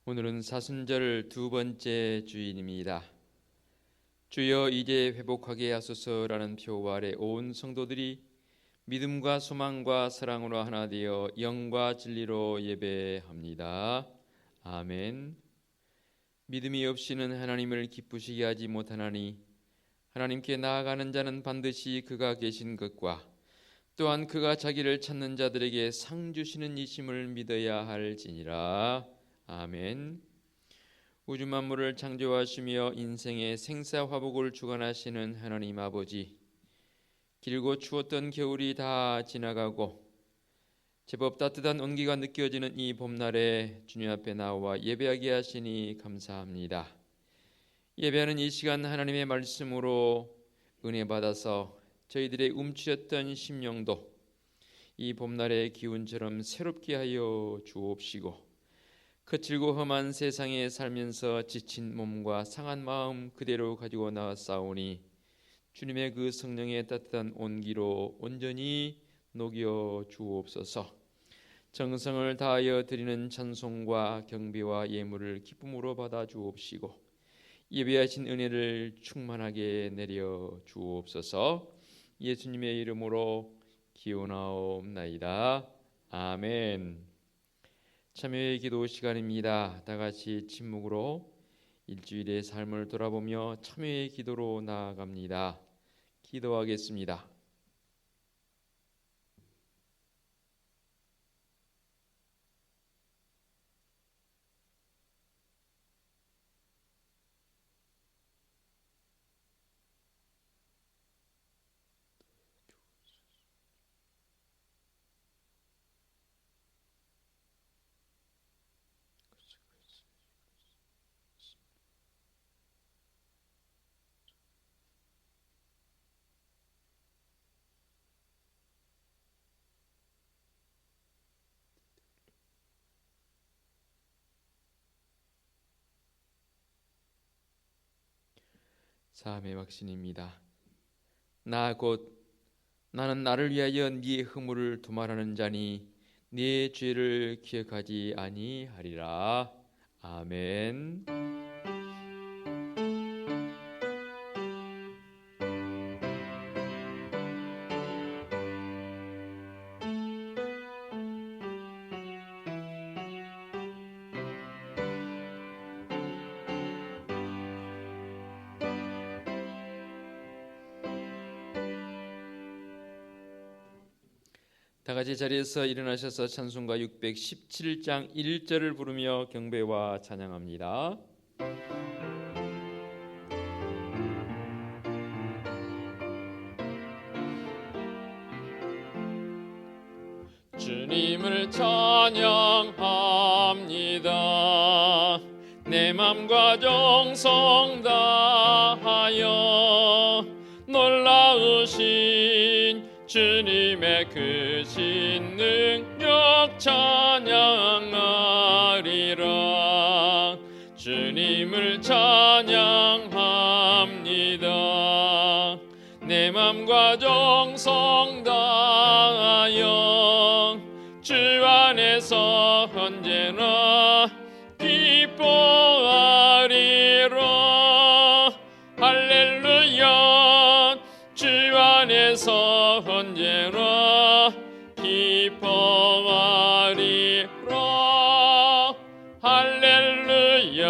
오늘은 사순절 두 번째 주일입니다. 주여 이제 회복하게 하소서라는 표어 아래 온 성도들이 믿음과 소망과 사랑으로 하나 되어 영과 진리로 예배합니다. 아멘. 믿음이 없이는 하나님을 기쁘시게 하지 못하나니 하나님께 나아가는 자는 반드시 그가 계신 것과 또한 그가 자기를 찾는 자들에게 상 주시는 이심을 믿어야 할지니라. 아멘. 우주 만물을 창조하시며 인생의 생사화복을 주관하시는 하나님 아버지, 길고 추웠던 겨울이 다 지나가고 제법 따뜻한 온기가 느껴지는 이 봄날에 주님 앞에 나와 예배하게 하시니 감사합니다. 예배하는 이 시간 하나님의 말씀으로 은혜 받아서 저희들의 움츠렸던 심령도 이 봄날의 기운처럼 새롭게 하여 주옵시고, 거칠고 험한 세상에 살면서 지친 몸과 상한 마음 그대로 가지고 나왔사오니 주님의 그 성령의 따뜻한 온기로 온전히 녹여 주옵소서. 정성을 다하여 드리는 찬송과 경배와 예물을 기쁨으로 받아 주옵시고 예배하신 은혜를 충만하게 내려 주옵소서. 예수님의 이름으로 기원하옵나이다. 아멘. 참여의 기도 시간입니다. 다 같이 침묵으로 일주일의 삶을 돌아보며 참여의 기도로 나아갑니다. 기도하겠습니다. 삶의 확신입니다. 나는 나를 위하여 네 허물을 두말하는 자니 네 죄를 기억하지 아니하리라. 아멘. 다 같이 자리에서 일어나셔서 찬송가 617장 1절을 부르며 경배와 찬양합니다. 주님을 찬양합니다. 내 맘과 정성 다하여 놀라우신 주님의 크신 능력 찬양하리라. 주님을 찬양합니다. 내 맘과 정성 다하여 주 안에서 언제나 기뻐하리라. 할렐루야. 주 안에서 언제나 기뻐하리라. 할렐루야.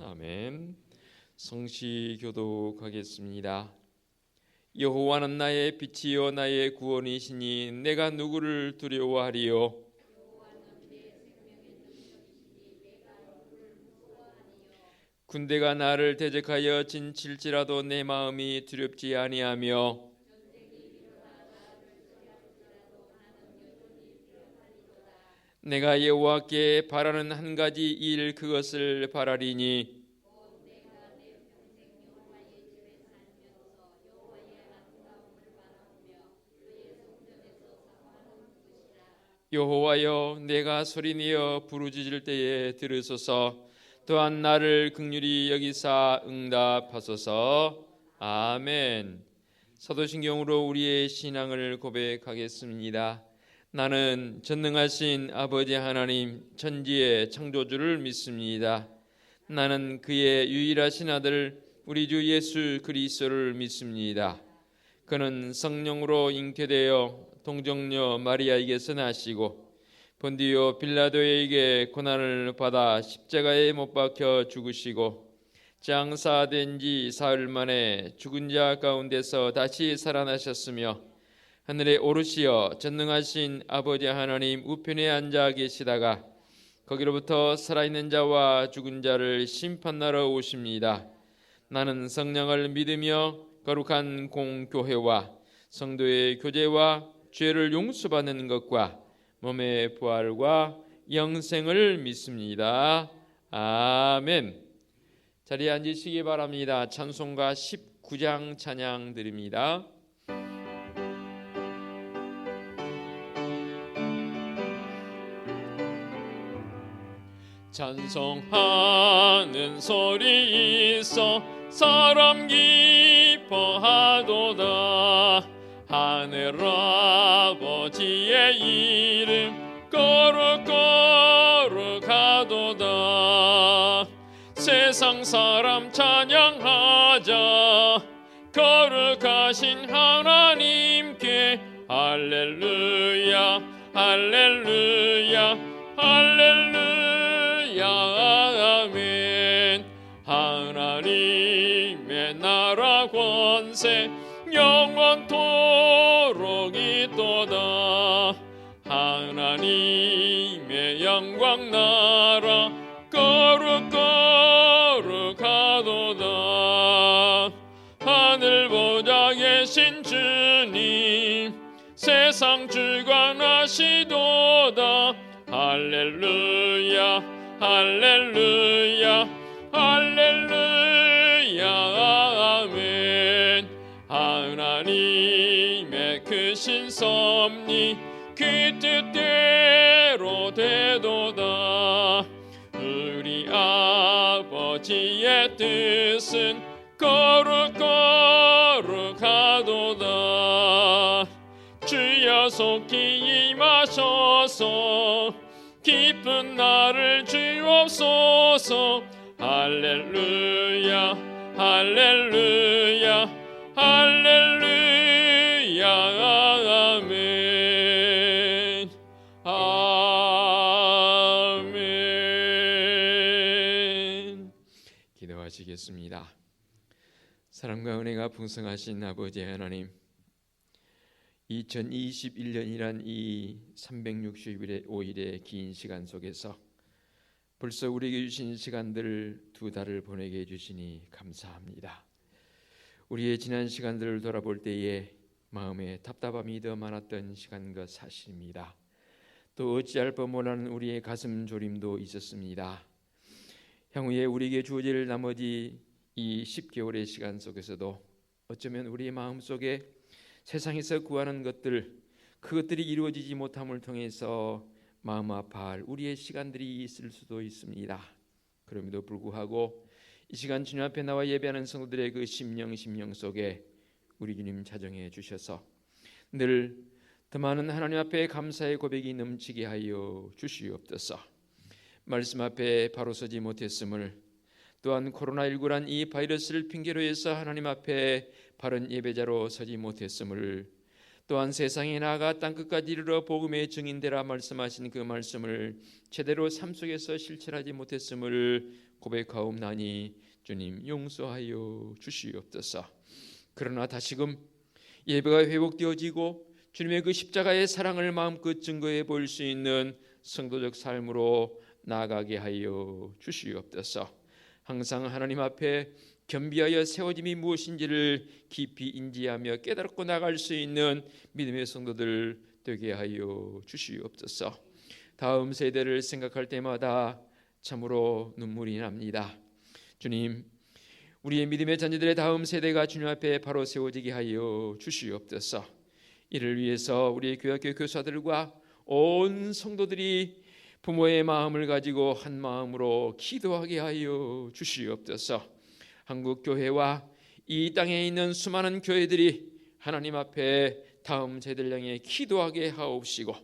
아멘. 성시 교독하겠습니다. 여호와는 나의 빛이요 나의 구원이시니 내가 누구를 두려워하리요. 군대가 나를 대적하여 진칠지라도 내 마음이 두렵지 아니하며 내가 여호와께 바라는 한 가지 일 그것을 바라리니 여호와여 내가 소리내어 부르짖을 때에 들으소서. 또한 나를 긍휼히 여기사 응답하소서. 아멘. 사도신경으로 우리의 신앙을 고백하겠습니다. 나는 전능하신 아버지 하나님 천지의 창조주를 믿습니다. 나는 그의 유일하신 아들 우리 주 예수 그리스도를 믿습니다. 그는 성령으로 잉태되어 동정녀 마리아에게서 나시고 본디오 빌라도에게 고난을 받아 십자가에 못 박혀 죽으시고 장사된 지 사흘 만에 죽은 자 가운데서 다시 살아나셨으며 하늘에 오르시어 전능하신 아버지 하나님 우편에 앉아 계시다가 거기로부터 살아있는 자와 죽은 자를 심판하러 오십니다. 나는 성령을 믿으며 거룩한 공교회와 성도의 교제와 죄를 용서받는 것과 몸의 부활과 영생을 믿습니다. 아멘. 자리에 앉으시기 바랍니다. 찬송가 19장 찬양 드립니다. 찬송하는 소리 있어 사람 기뻐하도다. 하늘 아버지의 이름 거룩거룩하도다. 세상 사람 찬양하자. 거룩하신 하나님께 할렐루야 할렐루야 할렐루야 아멘. 하나님의 나라 권세 영원토록 있도다. 하나님의 영광 나라 거룩거룩하도다. 하늘 보좌 계신 주님 세상 주관하시도다. 할렐루야 할렐루야 할렐루야 아멘. 하나님의 크신 섭리 그 뜻대로 되도다. 우리 아버지의 뜻은 거룩거룩하도다. 주여 속히 임하셔서 기쁜 날을 주옵소서. 할렐루야 할렐루야 할렐루야 아멘 아멘. 기도하시겠습니다. 사랑과 은혜가 풍성하신 아버지 하나님, 2021년이란 이 365일의 긴 시간 속에서 벌써 우리에게 주신 시간들 2달을 보내게 해주시니 감사합니다. 우리의 지난 시간들을 돌아볼 때에 마음에 답답함이 더 많았던 시간과 사실입니다. 또 어찌할 뻔 못하는 우리의 가슴 졸임도 있었습니다. 향후에 우리에게 주어질 나머지 이 10개월의 시간 속에서도 어쩌면 우리의 마음속에 세상에서 구하는 것들, 그것들이 이루어지지 못함을 통해서 마음 아파할 우리의 시간들이 있을 수도 있습니다. 그럼에도 불구하고 이 시간 주님 앞에 나와 예배하는 성도들의 그 심령 속에 우리 주님 자정해 주셔서 늘 더 많은 하나님 앞에 감사의 고백이 넘치게 하여 주시옵소서. 말씀 앞에 바로 서지 못했음을, 또한 코로나19란 이 바이러스를 핑계로 해서 하나님 앞에 바른 예배자로 서지 못했음을, 또한 세상에 나아가 땅끝까지 이르러 복음의 증인되라 말씀하신 그 말씀을 제대로 삶 속에서 실천하지 못했음을 고백하옵나니 주님 용서하여 주시옵소서. 그러나 다시금 예배가 회복되어지고 주님의 그 십자가의 사랑을 마음껏 증거해 볼 수 있는 성도적 삶으로 나아가게 하여 주시옵소서. 항상 하나님 앞에 겸비하여 세워짐이 무엇인지를 깊이 인지하며 깨닫고 나갈 수 있는 믿음의 성도들 되게 하여 주시옵소서. 다음 세대를 생각할 때마다 참으로 눈물이 납니다. 주님, 우리의 믿음의 자녀들의 다음 세대가 주님 앞에 바로 세워지게 하여 주시옵소서. 이를 위해서 우리 교학교 교사들과 온 성도들이 부모의 마음을 가지고 한 마음으로 기도하게 하여 주시옵소서. 한국 교회와 이 땅에 있는 수많은 교회들이 하나님 앞에 다음 세대를 향해 기도하게 하옵시고,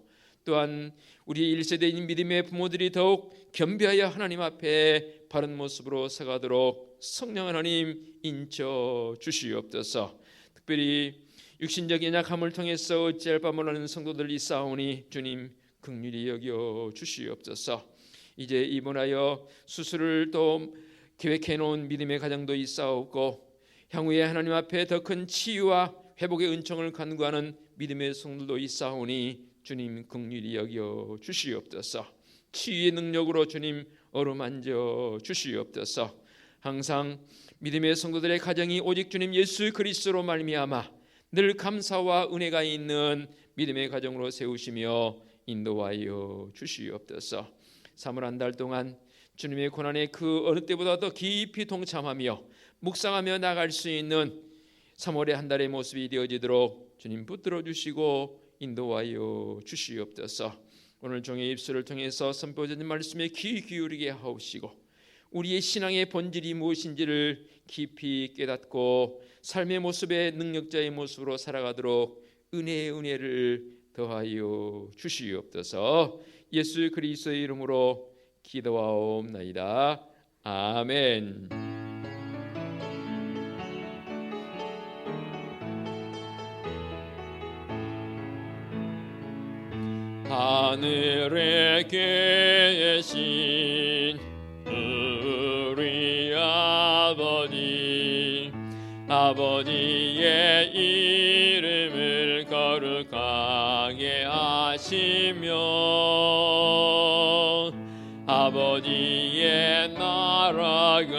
또한 우리 1세대인 믿음의 부모들이 더욱 겸비하여 하나님 앞에 바른 모습으로 서가도록 성령 하나님 인쳐 주시옵소서. 특별히 육신적인 약함을 통해서 어찌할 바 모르는 성도들 있사오니 주님 긍휼히 여겨 주시옵소서. 이제 입원하여 수술을 또 계획해 놓은 믿음의 가정도 있사옵고 향후에 하나님 앞에 더 큰 치유와 회복의 은총을 간구하는 믿음의 성도도 있사오니 주님 긍휼히 여겨 주시옵소서. 치유의 능력으로 주님 어루만져 주시옵소서. 항상 믿음의 성도들의 가정이 오직 주님 예수 그리스도로 말미암아 늘 감사와 은혜가 있는 믿음의 가정으로 세우시며 인도하여 주시옵소서. 3월 한 달 동안 주님의 고난에 그 어느 때보다 더 깊이 동참하며 묵상하며 나갈 수 있는 3월의 한 달의 모습이 되어지도록 주님 붙들어 주시고 인도하여 주시옵소서. 오늘 종의 입술을 통해서 선포되는 말씀에 귀 기울이게 하옵시고 우리의 신앙의 본질이 무엇인지를 깊이 깨닫고 삶의 모습에 능력자의 모습으로 살아가도록 은혜의 은혜를 더하여 주시옵소서. 예수 그리스도의 이름으로 기도하옵나이다. 아멘. 하늘에 계신 우리 아버지의 이름을 거룩하게 하시며 아버지의 나라가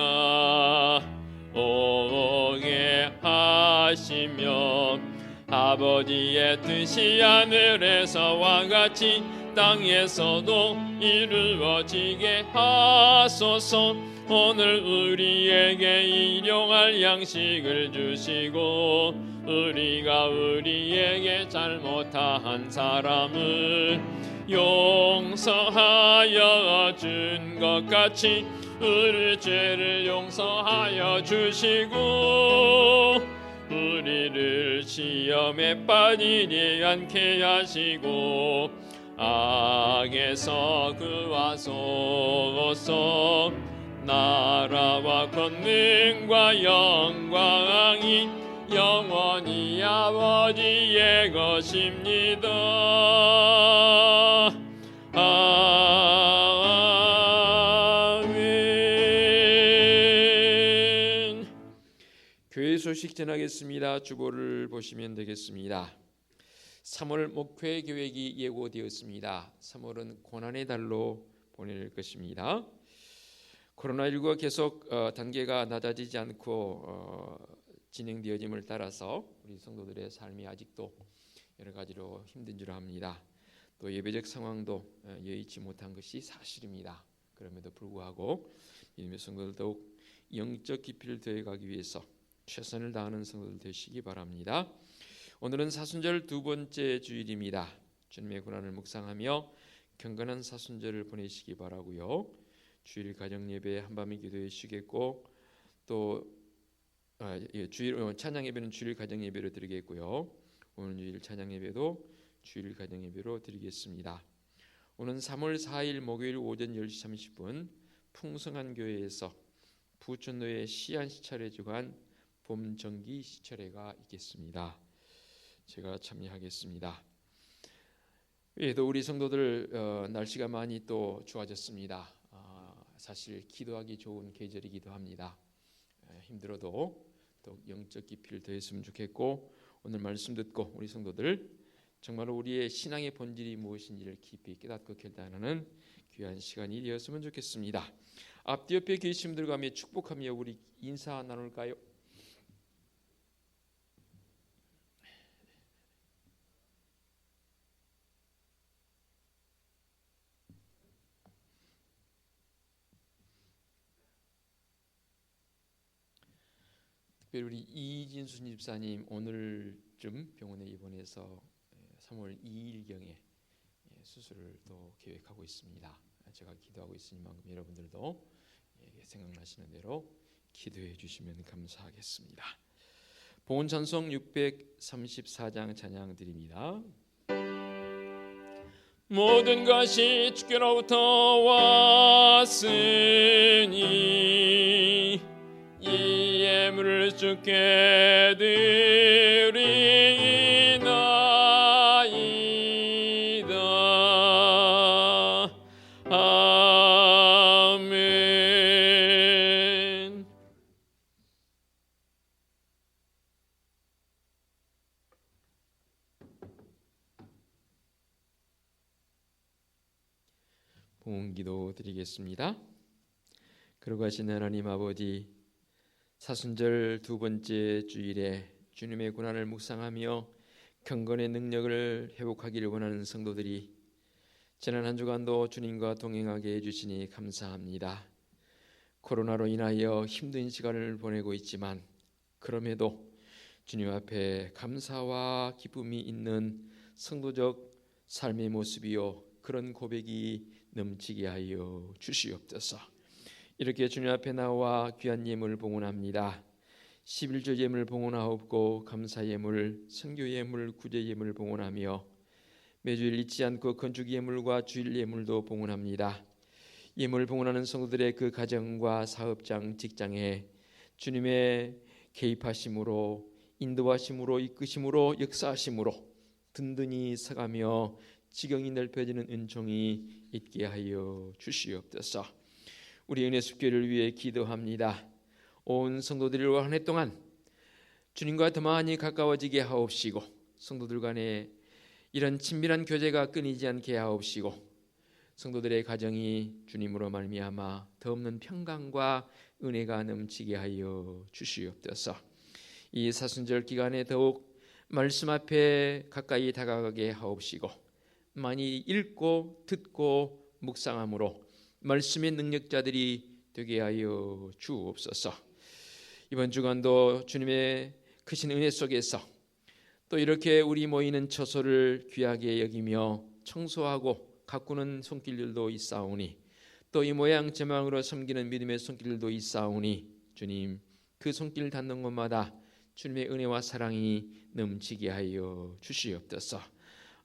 오게 하시며 아버지의 뜻이 하늘에서와 같이 땅에서도 이루어지게 하소서. 오늘 우리에게 일용할 양식을 주시고 우리가 우리에게 잘못한 사람을 용서하여 준 것 같이 우리 죄를 용서하여 주시고 우리를 시험에 빠지지 않게 하시고 악에서 구하소서. 나라와 권능과 영광이 영원히 아버지의 것입니다. 아멘. 교회 소식 전하겠습니다. 주보를 보시면 되겠습니다. 3월 목회 계획이 예고되었습니다. 3월은 고난의 달로 보낼 것입니다. 코로나19가 계속 단계가 낮아지지 않고 진행되어짐을 따라서 우리 성도들의 삶이 아직도 여러 가지로 힘든 줄 압니다. 또 예배적 상황도 여의치 못한 것이 사실입니다. 그럼에도 불구하고 믿음의 성도들 더욱 영적 깊이를 더해가기 위해서 최선을 다하는 성도들 되시기 바랍니다. 오늘은 사순절 두 번째 주일입니다. 주님의 고난을 묵상하며 경건한 사순절을 보내시기 바라고요. 주일 가정 예배 한밤의 기도에 쉬겠고 또 주일 찬양 예배는 주일 가정 예배로 드리겠고요. 오늘 주일 찬양 예배도 주일 가정 예배로 드리겠습니다. 오는 3월 4일 목요일 오전 10시 30분 풍성한 교회에서 부천로의 시안 시찰회 주관 봄 정기 시찰회가 있겠습니다. 제가 참여하겠습니다. 또 우리 성도들 날씨가 많이 또 좋아졌습니다. 사실 기도하기 좋은 계절이기도 합니다. 힘들어도 또 영적 깊이를 더했으면 좋겠고 오늘 말씀 듣고 우리 성도들 정말로 우리의 신앙의 본질이 무엇인지를 깊이 깨닫고 결단하는 귀한 시간이 되었으면 좋겠습니다. 앞뒤 옆에 계신 분들과 함께 축복하며 우리 인사 나눌까요? 특별히 우리 이진수 집사님 오늘쯤 병원에 입원해서 3월 2일경에 수술을 또 계획하고 있습니다. 제가 기도하고 있으니만큼 여러분들도 생각나시는 대로 기도해 주시면 감사하겠습니다. 봉헌 찬송 634장 찬양 드립니다. 모든 것이 주께로부터 왔으니 이 예물을 주께 드리나이다. 아멘. 봉헌기도 드리겠습니다. 거룩하신 하나님 아버지, 사순절 두 번째 주일에 주님의 고난을 묵상하며 경건의 능력을 회복하기를 원하는 성도들이 지난 한 주간도 주님과 동행하게 해주시니 감사합니다. 코로나로 인하여 힘든 시간을 보내고 있지만 그럼에도 주님 앞에 감사와 기쁨이 있는 성도적 삶의 모습이요, 그런 고백이 넘치게 하여 주시옵소서. 이렇게 주님 앞에 나와 귀한 예물 봉헌합니다. 11조 예물 봉헌하옵고 감사 예물, 선교 예물, 구제 예물 봉헌하며 매주일 잊지 않고 건축 예물과 주일 예물도 봉헌합니다. 예물 봉헌하는 성도들의 그 가정과 사업장, 직장에 주님의 개입하심으로, 인도하심으로, 이끄심으로, 역사하심으로 든든히 서가며 지경이 넓혀지는 은총이 있게 하여 주시옵소서. 우리 은혜 숲교회를 위해 기도합니다. 온 성도들을 한 해 동안 주님과 더 많이 가까워지게 하옵시고, 성도들 간에 이런 친밀한 교제가 끊이지 않게 하옵시고, 성도들의 가정이 주님으로 말미암아 더 없는 평강과 은혜가 넘치게 하여 주시옵소서. 이 사순절 기간에 더욱 말씀 앞에 가까이 다가가게 하옵시고, 많이 읽고 듣고 묵상함으로 말씀의 능력자들이 되게 하여 주옵소서. 이번 주간도 주님의 크신 은혜 속에서 또 이렇게 우리 모이는 처소를 귀하게 여기며 청소하고 가꾸는 손길들도 있사오니, 또 이 모양 제망으로 섬기는 믿음의 손길들도 있사오니, 주님 그 손길 닿는 곳마다 주님의 은혜와 사랑이 넘치게 하여 주시옵소서.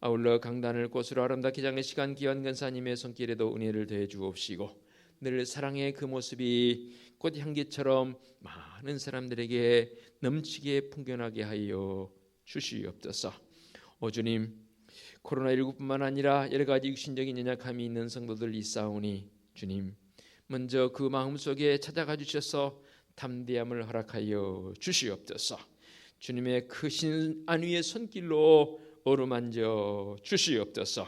아울러 강단을 꽃으로 아름답게 장의 시간 귀한 권사님의 손길에도 은혜를 더해 주옵시고, 늘 사랑의 그 모습이 꽃향기처럼 많은 사람들에게 넘치게 풍겨나게 하여 주시옵소서. 오 주님, 코로나19뿐만 아니라 여러 가지 육신적인 연약함이 있는 성도들 있사오니, 주님 먼저 그 마음속에 찾아가 주셔서 담대함을 허락하여 주시옵소서. 주님의 크신 안위의 손길로 어루만져 주시옵소서.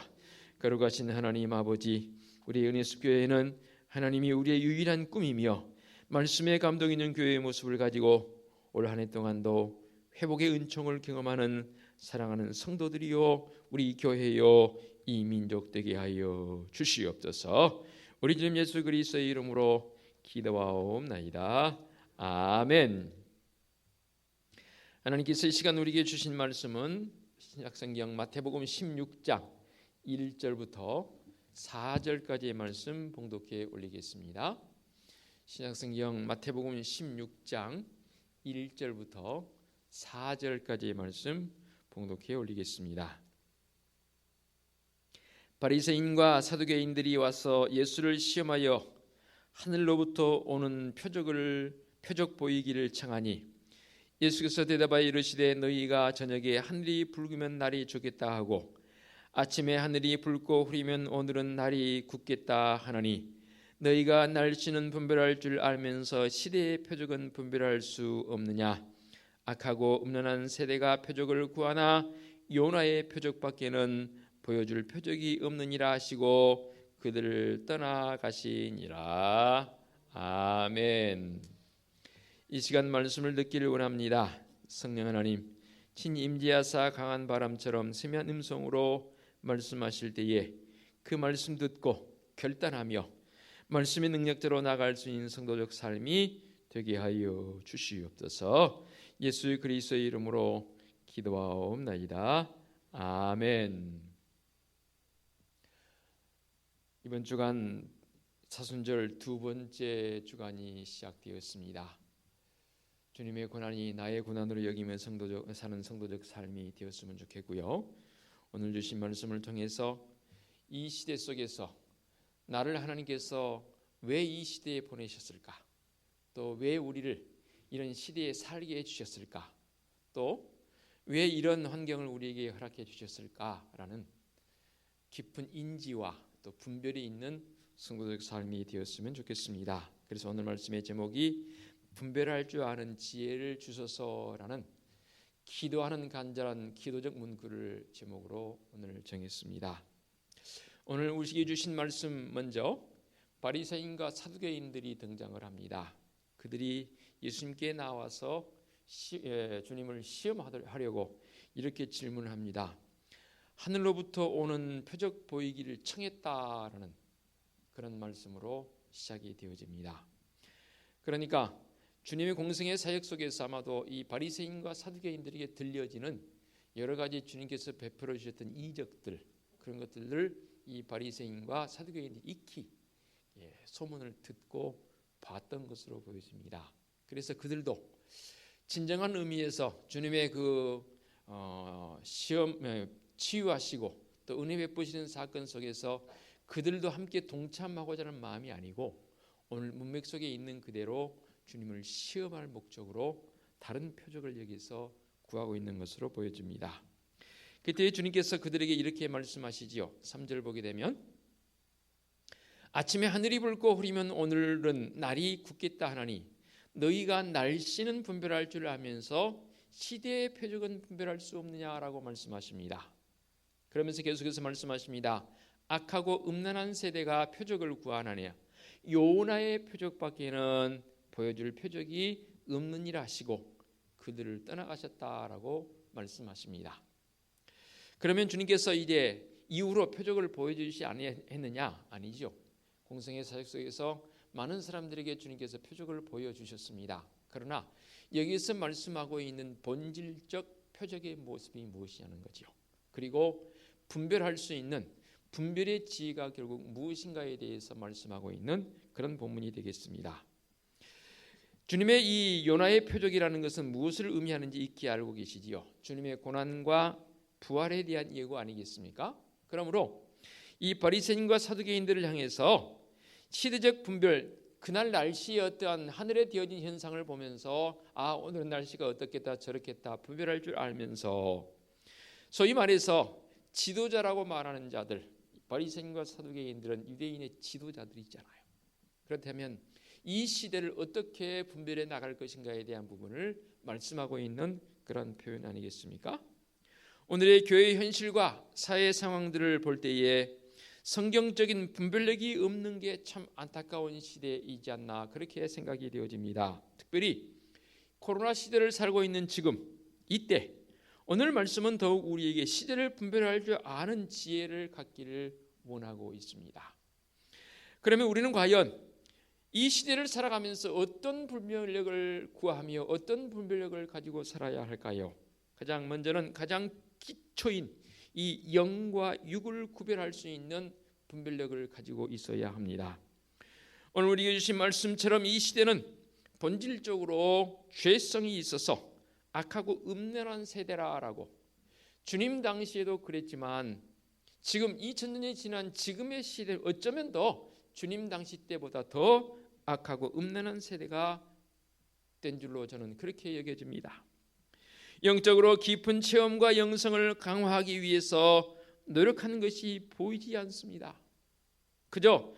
거룩하신 하나님 아버지, 우리 은혜숲교회는 하나님이 우리의 유일한 꿈이며 말씀에 감동 있는 교회의 모습을 가지고 올 한 해 동안도 회복의 은총을 경험하는 사랑하는 성도들이요, 우리 교회요, 이 민족 되게 하여 주시옵소서. 우리 주님 예수 그리스도의 이름으로 기도하옵나이다. 아멘. 하나님께서 이 시간 우리에게 주신 말씀은 신약성경 마태복음 16장 1절부터 4절까지의 말씀 봉독해 올리겠습니다. 신약성경 마태복음 16장 1절부터 4절까지의 말씀 봉독해 올리겠습니다. 바리새인과 사두개인들이 와서 예수를 시험하여 하늘로부터 오는 표적 보이기를 청하니, 예수께서 대답하여 이르시되 너희가 저녁에 하늘이 붉으면 날이 좋겠다 하고 아침에 하늘이 붉고 흐리면 오늘은 날이 굳겠다 하나니, 너희가 날씨는 분별할 줄 알면서 시대의 표적은 분별할 수 없느냐? 악하고 음란한 세대가 표적을 구하나 요나의 표적밖에는 보여줄 표적이 없느니라 하시고 그들을 떠나가시니라. 아멘. 이 시간 말씀을 듣기를 원합니다. 성령 하나님 친히 임재하사 강한 바람처럼 세미한 음성으로 말씀하실 때에 그 말씀 듣고 결단하며 말씀의 능력대로 나갈 수 있는 성도적 삶이 되게 하여 주시옵소서. 예수 그리스도의 이름으로 기도하옵나이다. 아멘. 이번 주간 사순절 두 번째 주간이 시작되었습니다. 주님의 고난이 나의 고난으로 여기며 사는 성도적 삶이 되었으면 좋겠고요. 오늘 주신 말씀을 통해서 이 시대 속에서 나를 하나님께서 왜 이 시대에 보내셨을까? 또 왜 우리를 이런 시대에 살게 해주셨을까? 또 왜 이런 환경을 우리에게 허락해 주셨을까라는 깊은 인지와 또 분별이 있는 성도적 삶이 되었으면 좋겠습니다. 그래서 오늘 말씀의 제목이 분별할 줄 아는 지혜를 주소서라는 기도하는 간절한 기도적 문구를 제목으로 오늘 정했습니다. 오늘 우리에게 주신 말씀 먼저 바리새인과 사두개인들이 등장을 합니다. 그들이 예수님께 나와서 주님을 시험하려고 이렇게 질문을 합니다. 하늘로부터 오는 표적 보이기를 청했다라는 그런 말씀으로 시작이 되어집니다. 그러니까 주님의 공생의 사역 속에서 아마도 이 바리새인과 사두개인들에게 들려지는 여러 가지 주님께서 베풀어 주셨던 이적들, 그런 것들을 이 바리새인과 사두개인들이 익히 소문을 듣고 봤던 것으로 보여집니다. 그래서 그들도 진정한 의미에서 주님의 그 시험 치유하시고 또 은혜 베푸시는 사건 속에서 그들도 함께 동참하고자 하는 마음이 아니고 오늘 문맥 속에 있는 그대로 주님을 시험할 목적으로 다른 표적을 여기서 구하고 있는 것으로 보여집니다. 그때 주님께서 그들에게 이렇게 말씀하시지요. 3절 보게 되면 아침에 하늘이 붉고 흐리면 오늘은 날이 굳겠다 하나니 너희가 날씨는 분별할 줄 알면서 시대의 표적은 분별할 수 없느냐라고 말씀하십니다. 그러면서 계속해서 말씀하십니다. 악하고 음란한 세대가 표적을 구하나냐 요나의 표적밖에는 보여줄 표적이 없느니라 하시고 그들을 떠나가셨다라고 말씀하십니다. 그러면 주님께서 이제 이후로 표적을 보여주시지 않았느냐? 아니죠. 공생의 사역 속에서 많은 사람들에게 주님께서 표적을 보여주셨습니다. 그러나 여기서 말씀하고 있는 본질적 표적의 모습이 무엇이냐는 거죠. 그리고 분별할 수 있는 분별의 지혜가 결국 무엇인가에 대해서 말씀하고 있는 그런 본문이 되겠습니다. 주님의 이 요나의 표적이라는 것은 무엇을 의미하는지 익히 알고 계시지요. 주님의 고난과 부활에 대한 예고 아니겠습니까? 그러므로 이 바리새인과 사두개인들을 향해서 시대적 분별, 그날 날씨의 어떠한 하늘에 되어진 현상을 보면서 오늘은 날씨가 어떻겠다 저렇겠다 분별할 줄 알면서 소위 말해서 지도자라고 말하는 자들, 바리새인과 사두개인들은 유대인의 지도자들이잖아요. 그렇다면 이 시대를 어떻게 분별해 나갈 것인가에 대한 부분을 말씀하고 있는 그런 표현 아니겠습니까? 오늘의 교회의 현실과 사회 상황들을 볼 때에 성경적인 분별력이 없는 게 참 안타까운 시대이지 않나 그렇게 생각이 되어집니다. 특별히 코로나 시대를 살고 있는 지금 이때 오늘 말씀은 더욱 우리에게 시대를 분별할 줄 아는 지혜를 갖기를 원하고 있습니다. 그러면 우리는 과연 이 시대를 살아가면서 어떤 분별력을 구하며 어떤 분별력을 가지고 살아야 할까요? 가장 먼저는 가장 기초인 이 영과 육을 구별할 수 있는 분별력을 가지고 있어야 합니다. 오늘 우리에게 주신 말씀처럼 이 시대는 본질적으로 죄성이 있어서 악하고 음란한 세대라라고 주님 당시에도 그랬지만 지금 2000년이 지난 지금의 시대 어쩌면 더 주님 당시 때보다 더 악하고 음란한 세대가 된 줄로 저는 그렇게 여겨집니다. 영적으로 깊은 체험과 영성을 강화하기 위해서 노력하는 것이 보이지 않습니다. 그저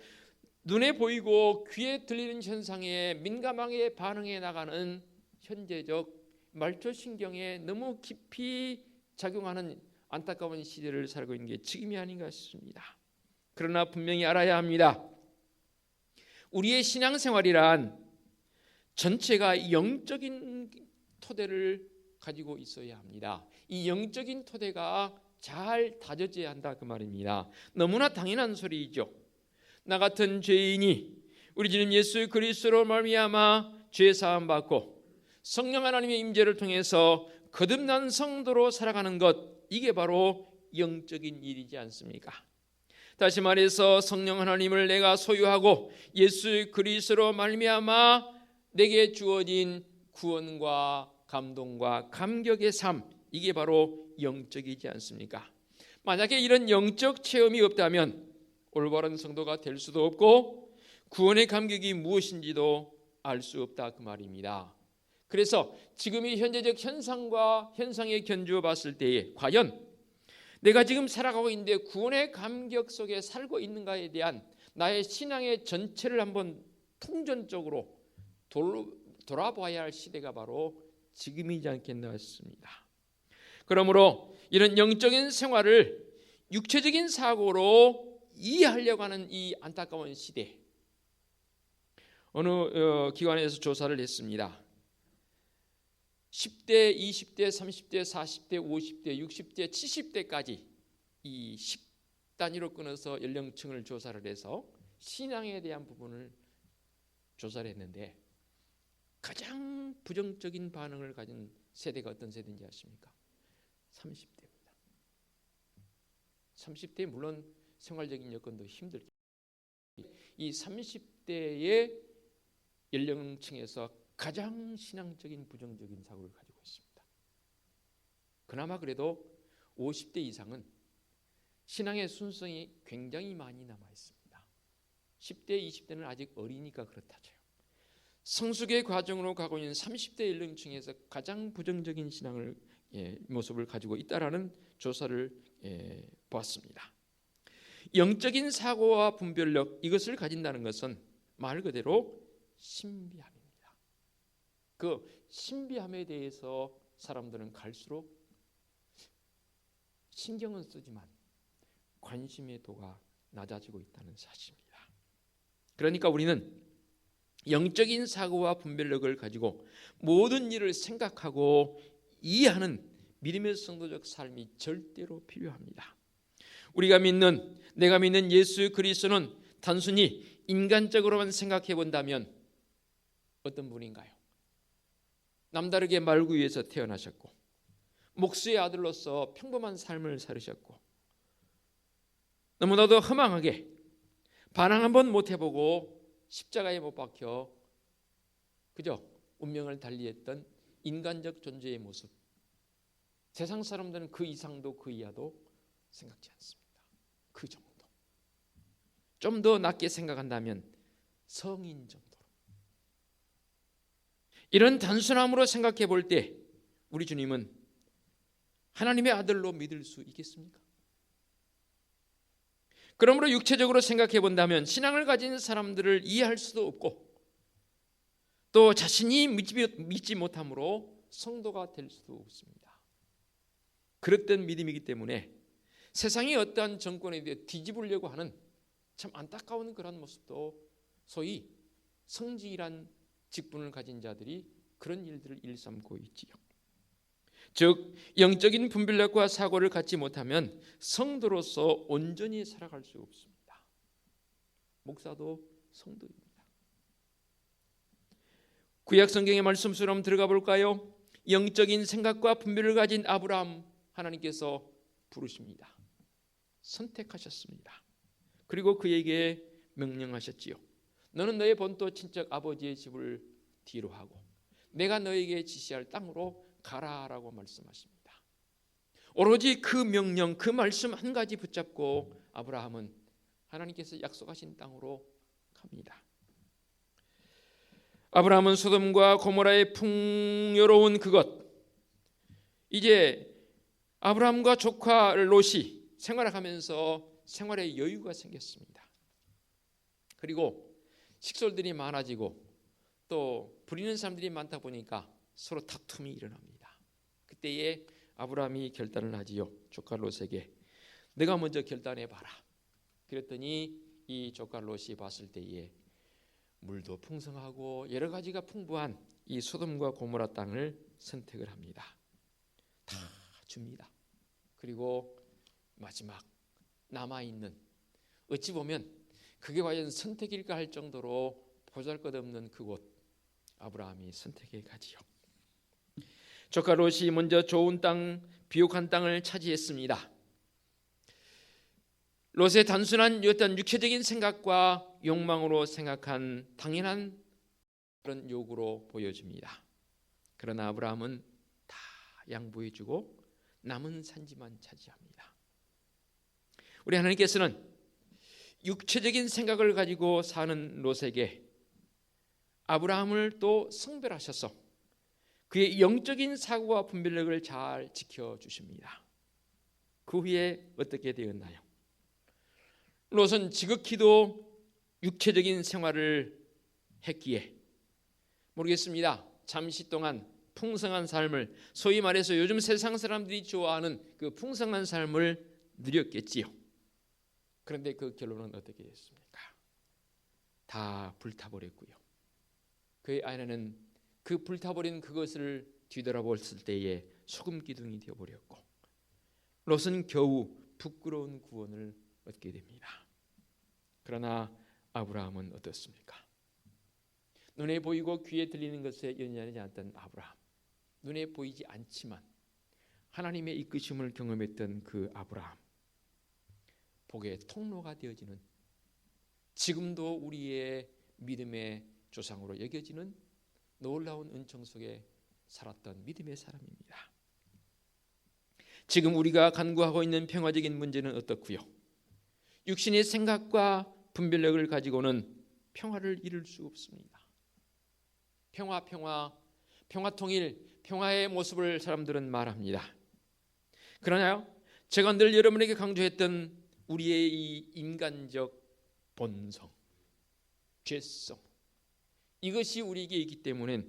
눈에 보이고 귀에 들리는 현상에 민감하게 반응해 나가는 현재적 말초신경에 너무 깊이 작용하는 안타까운 시대를 살고 있는 게 지금이 아닌가 싶습니다. 그러나 분명히 알아야 합니다. 우리의 신앙생활이란 전체가 영적인 토대를 가지고 있어야 합니다. 이 영적인 토대가 잘 다져져야 한다 그 말입니다. 너무나 당연한 소리이죠. 나 같은 죄인이 우리 주님 예수 그리스도로 말미암아 죄 사함 받고 성령 하나님의 임재를 통해서 거듭난 성도로 살아가는 것, 이게 바로 영적인 일이지 않습니까? 다시 말해서 성령 하나님을 내가 소유하고 예수 그리스도로 말미암아 내게 주어진 구원과 감동과 감격의 삶, 이게 바로 영적이지 않습니까? 만약에 이런 영적 체험이 없다면 올바른 성도가 될 수도 없고 구원의 감격이 무엇인지도 알 수 없다 그 말입니다. 그래서 지금의 현재적 현상과 현상에 견주어 봤을 때에 과연 내가 지금 살아가고 있는데 구원의 감격 속에 살고 있는가에 대한 나의 신앙의 전체를 한번 통전적으로 돌아봐야 할 시대가 바로 지금이지 않겠나 싶습니다. 그러므로 이런 영적인 생활을 육체적인 사고로 이해하려고 하는 이 안타까운 시대, 어느 기관에서 조사를 했습니다. 10대, 20대, 30대, 40대, 50대, 60대, 70대까지 이 10단위로 끊어서 연령층을 조사를 해서 신앙에 대한 부분을 조사를 했는데 가장 부정적인 반응을 가진 세대가 어떤 세대인지 아십니까? 30대입니다. 30대 물론 생활적인 여건도 힘들죠. 이 30대의 연령층에서 가장 신앙적인 부정적인 사고를 가지고 있습니다. 그나마 그래도 50대 이상은 신앙의 순성이 굉장히 많이 남아 있습니다. 10대, 20대는 아직 어리니까 그렇다죠. 성숙의 과정으로 가고 있는 30대 연령층에서 가장 부정적인 신앙을 모습을 가지고 있다라는 조사를 보았습니다. 영적인 사고와 분별력 이것을 가진다는 것은 말 그대로 신비함입니다. 그 신비함에 대해서 사람들은 갈수록 신경은 쓰지만 관심의 도가 낮아지고 있다는 사실입니다. 그러니까 우리는 영적인 사고와 분별력을 가지고 모든 일을 생각하고 이해하는 믿음의 성도적 삶이 절대로 필요합니다. 내가 믿는 예수 그리스도는 단순히 인간적으로만 생각해 본다면 어떤 분인가요? 남다르게 말구 위에서 태어나셨고 목수의 아들로서 평범한 삶을 살으셨고 너무나도 허망하게 반항 한번 못 해보고 십자가에 못 박혀 그저 운명을 달리했던 인간적 존재의 모습, 세상 사람들은 그 이상도 그 이하도 생각지 않습니다. 그 정도. 좀 더 낮게 생각한다면 성인 정도로. 이런 단순함으로 생각해 볼 때 우리 주님은 하나님의 아들로 믿을 수 있겠습니까? 그러므로 육체적으로 생각해 본다면 신앙을 가진 사람들을 이해할 수도 없고 또 자신이 믿지 못함으로 성도가 될 수도 없습니다. 그릇된 믿음이기 때문에 세상이 어떠한 정권에 대해 뒤집으려고 하는 참 안타까운 그런 모습도 소위 성직이란 직분을 가진 자들이 그런 일들을 일삼고 있지요. 즉 영적인 분별력과 사고를 갖지 못하면 성도로서 온전히 살아갈 수 없습니다. 목사도 성도입니다. 구약 성경의 말씀처럼 들어가 볼까요? 영적인 생각과 분별을 가진 아브라함 하나님께서 부르십니다. 선택하셨습니다. 그리고 그에게 명령하셨지요. 너는 너의 본토 친척 아버지의 집을 뒤로 하고 내가 너에게 지시할 땅으로 가라라고 말씀하십니다. 오로지 그 명령, 그 말씀 한 가지 붙잡고 아브라함은 하나님께서 약속하신 땅으로 갑니다. 아브라함은 소돔과 고모라의 풍요로운 그것, 이제 아브라함과 조카 롯이 생활하면서 생활에 여유가 생겼습니다. 그리고 식솔들이 많아지고 또 부리는 사람들이 많다 보니까 서로 다툼이 일어납니다. 그때에 아브라함이 결단을 하지요. 조카 롯에게 내가 먼저 결단해 봐라. 그랬더니 이 조카 롯이 봤을 때에 물도 풍성하고 여러 가지가 풍부한 이 소돔과 고모라 땅을 선택을 합니다. 다 줍니다. 그리고 마지막 남아있는 어찌 보면 그게 과연 선택일까 할 정도로 보잘것없는 그곳 아브라함이 선택해 가지요. 조카 롯이 먼저 좋은 땅, 비옥한 땅을 차지했습니다. 롯의 단순한 어떤 육체적인 생각과 욕망으로 생각한 당연한 그런 요구로 보여집니다. 그러나 아브라함은 다 양보해주고 남은 산지만 차지합니다. 우리 하나님께서는 육체적인 생각을 가지고 사는 롯에게 아브라함을 또 성별하셔서 그의 영적인 사고와 분별력을 잘 지켜주십니다. 그 후에 어떻게 되었나요? 롯은 지극히도 육체적인 생활을 했기에 모르겠습니다. 잠시 동안 풍성한 삶을, 소위 말해서 요즘 세상 사람들이 좋아하는 그 풍성한 삶을 누렸겠지요. 그런데 그 결론은 어떻게 됐습니까? 다 불타버렸고요. 그의 아내는 그 불타버린 그것을 뒤돌아봤을 때에 소금 기둥이 되어버렸고, 롯은 겨우 부끄러운 구원을 얻게 됩니다. 그러나 아브라함은 어떻습니까? 눈에 보이고 귀에 들리는 것에 연연하지 않던 아브라함, 눈에 보이지 않지만 하나님의 이끄심을 경험했던 그 아브라함, 복의 통로가 되어지는, 지금도 우리의 믿음의 조상으로 여겨지는 놀라운 은총 속에 살았던 믿음의 사람입니다. 지금 우리가 간구하고 있는 평화적인 문제는 어떻고요? 육신의 생각과 분별력을 가지고는 평화를 이룰 수 없습니다. 평화, 통일, 평화의 모습을 사람들은 말합니다. 그러나요, 제가 늘 여러분에게 강조했던 우리의 이 인간적 본성, 죄성, 이것이 우리에게 있기 때문에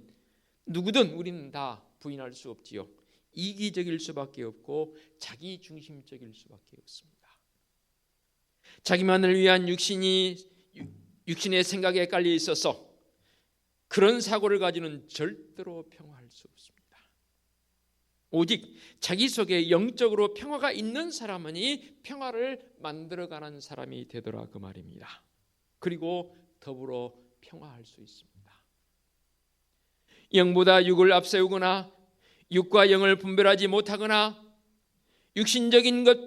누구든 우리는 다 부인할 수 없지요. 이기적일 수밖에 없고 자기중심적일 수밖에 없습니다. 자기만을 위한 육신의 생각에 깔려 있어서 그런 사고를 가지는 절대로 평화할 수 없습니다. 오직 자기 속에 영적으로 평화가 있는 사람만이 평화를 만들어가는 사람이 되더라, 그 말입니다. 그리고 더불어 평화할 수 있습니다. 영보다 육을 앞세우거나 육과 영을 분별하지 못하거나 육신적인 것,